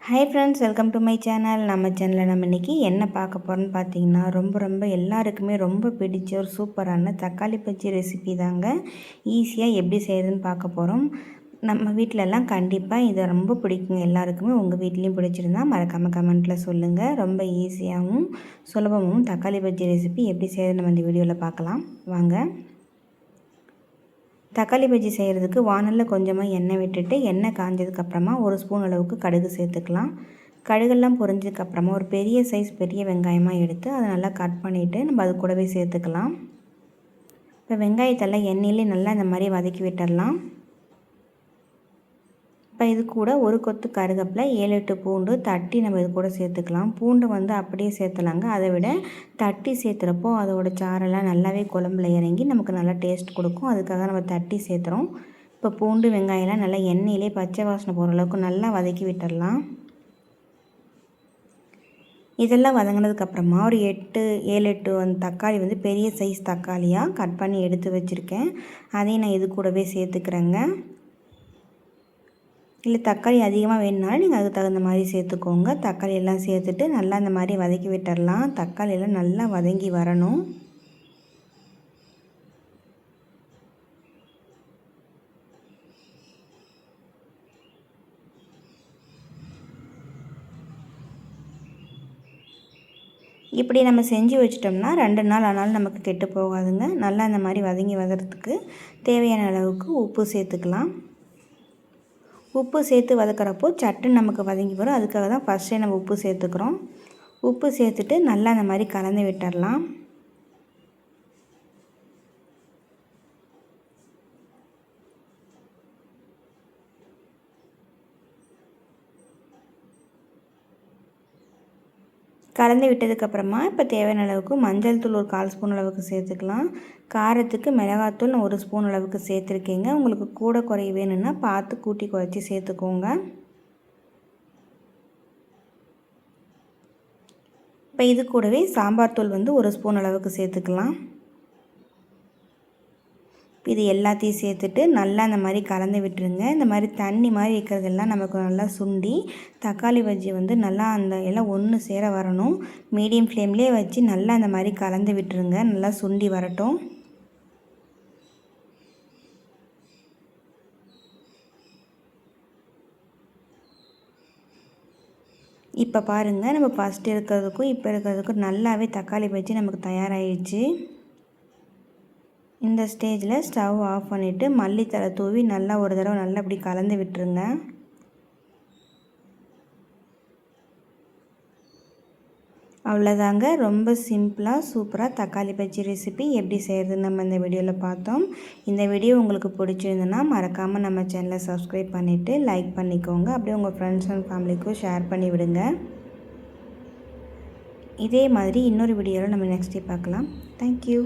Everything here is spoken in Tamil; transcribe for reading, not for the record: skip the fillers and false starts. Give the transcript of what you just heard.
Hi friends, welcome to my channel. நம்ம சேனலில் நம்ம இன்றைக்கி என்ன பார்க்க போகிறோன்னு பார்த்தீங்கன்னா, ரொம்ப எல்லாருக்குமே ரொம்ப பிடிச்ச ஒரு சூப்பரான தக்காளி பஜ்ஜி ரெசிபி தாங்க. ஈஸியாக எப்படி செய்கிறதுன்னு பார்க்க போகிறோம். நம்ம வீட்டிலலாம் கண்டிப்பாக இதை ரொம்ப பிடிக்குங்க எல்லாருக்குமே. உங்கள் வீட்லேயும் பிடிச்சிருந்தா மறக்காமல் கமெண்ட்டில் சொல்லுங்கள். ரொம்ப ஈஸியாகவும் சுலபமும் தக்காளி பஜ்ஜி ரெசிபி எப்படி செய்கிறது நம்ம இந்த வீடியோவில் பார்க்கலாம் வாங்க. தக்காளி பஜ்ஜி செய்கிறதுக்கு வானலில் கொஞ்சமாக எண்ணெய் விட்டுட்டு எண்ணெய் காஞ்சதுக்கப்புறமா ஒரு ஸ்பூன் அளவுக்கு கடுகு சேர்த்துக்கலாம். கடுகெல்லாம் பொரிஞ்சதுக்கப்புறமா ஒரு பெரிய சைஸ் பெரிய வெங்காயமாக எடுத்து அதை நல்லா கட் பண்ணிவிட்டு நம்ம அது கூடவே சேர்த்துக்கலாம். இப்போ வெங்காயத்தெல்லாம் எண்ணெயிலே நல்லா இந்த மாதிரி வதக்கி விட்டுடலாம். இப்போ இது கூட ஒரு கொத்து கருவேப்பிலை 7-8 பூண்டு தட்டி நம்ம இது கூட சேர்த்துக்கலாம். பூண்டு அப்படியே சேர்த்துலாங்க. அதை விட தட்டி சேர்த்துறப்போ அதோட சாரெல்லாம் நல்லாவே குழம்புல இறங்கி நமக்கு நல்லா டேஸ்ட் கொடுக்கும். அதுக்காக நம்ம தட்டி சேர்த்துறோம். இப்போ பூண்டு வெங்காயம்லாம் நல்லா எண்ணெயிலே பச்சை வாசனை போகிற அளவுக்கு நல்லா வதக்கி விட்டுடலாம். இதெல்லாம் வதங்கினதுக்கப்புறமா ஒரு 7-8 தக்காளி பெரிய சைஸ் தக்காளியாக கட் பண்ணி எடுத்து வச்சுருக்கேன். அதையும் நான் இது கூடவே சேர்த்துக்கிறேங்க. இல்லை தக்காளி அதிகமாக வேணுனாலும் நீங்கள் அதுக்கு தகுந்த மாதிரி சேர்த்துக்கோங்க. தக்காளி எல்லாம் சேர்த்துட்டு நல்லா இந்த மாதிரி வதக்கி விட்டுடலாம். தக்காளியெல்லாம் நல்லா வதங்கி வரணும். இப்படி நம்ம செஞ்சு வச்சிட்டோம்னா 2 நாள் ஆனாலும் நமக்கு கெட்டு போகாதுங்க. நல்லா இந்த மாதிரி வதங்கி வதறதுக்கு தேவையான அளவுக்கு உப்பு சேர்த்துக்கலாம். உப்பு சேர்த்து வதக்கிறப்போ சட்டுன்னு நமக்கு வதங்கி வரும். அதுக்காக தான் ஃபஸ்ட்டே நம்ம உப்பு சேர்த்துக்கிறோம். உப்பு சேர்த்துட்டு நல்லா அந்த மாதிரி கலந்து விட்டுடலாம். கலந்து விட்டதுக்கப்புறமா இப்போ தேவையான அளவுக்கு மஞ்சள் தூள் ஒரு 1/4 ஸ்பூன் அளவுக்கு சேர்த்துக்கலாம். காரத்துக்கு மிளகாத்தூள் நான் 1 ஸ்பூன் அளவுக்கு சேர்த்துருக்கேங்க. உங்களுக்கு கூட குறை வேணும்னா பார்த்து கூட்டி குறைச்சி சேர்த்துக்கோங்க. இப்போ இது கூடவே சாம்பார் தூள் 1 ஸ்பூன் அளவுக்கு சேர்த்துக்கலாம். இது எல்லாத்தையும் சேர்த்துட்டு நல்லா இந்த மாதிரி கலந்து விட்டுருங்க. இந்த மாதிரி தண்ணி மாதிரி இருக்கிறதெல்லாம் நமக்கு நல்லா சுண்டி தக்காளி பஜ்ஜி நல்லா அந்த எல்லாம் ஒன்று சேர வரணும். மீடியம் ஃப்ளேம்லேயே வச்சு நல்லா இந்த மாதிரி கலந்து விட்டுருங்க. நல்லா சுண்டி வரட்டும். இப்போ பாருங்கள், நம்ம ஃபஸ்ட்டு இருக்கிறதுக்கும் இப்போ இருக்கிறதுக்கும் நல்லாவே தக்காளி பஜ்ஜி நமக்கு தயாராகிடுச்சு. இந்த ஸ்டேஜில் ஸ்டவ் ஆஃப் பண்ணிவிட்டு மல்லித்தழை தூவி நல்லா ஒரு தடவை நல்லா இப்படி கலந்து விட்டுருங்க. அவ்வளோதாங்க. ரொம்ப சிம்பிளாக சூப்பராக தக்காளி பஜ்ஜி ரெசிபி எப்படி செய்கிறதுன்னு நம்ம இந்த வீடியோவில் பார்த்தோம். இந்த வீடியோ உங்களுக்கு பிடிச்சிருந்துன்னா மறக்காமல் நம்ம சேனலை சப்ஸ்கிரைப் பண்ணிவிட்டு லைக் பண்ணிக்கோங்க. அப்படியே உங்கள் ஃப்ரெண்ட்ஸ் அண்ட் ஃபேமிலிக்கும் ஷேர் பண்ணி விடுங்க. இதே மாதிரி இன்னொரு வீடியோவில் நம்ம நெக்ஸ்ட் டே பார்க்கலாம். தேங்க்யூ.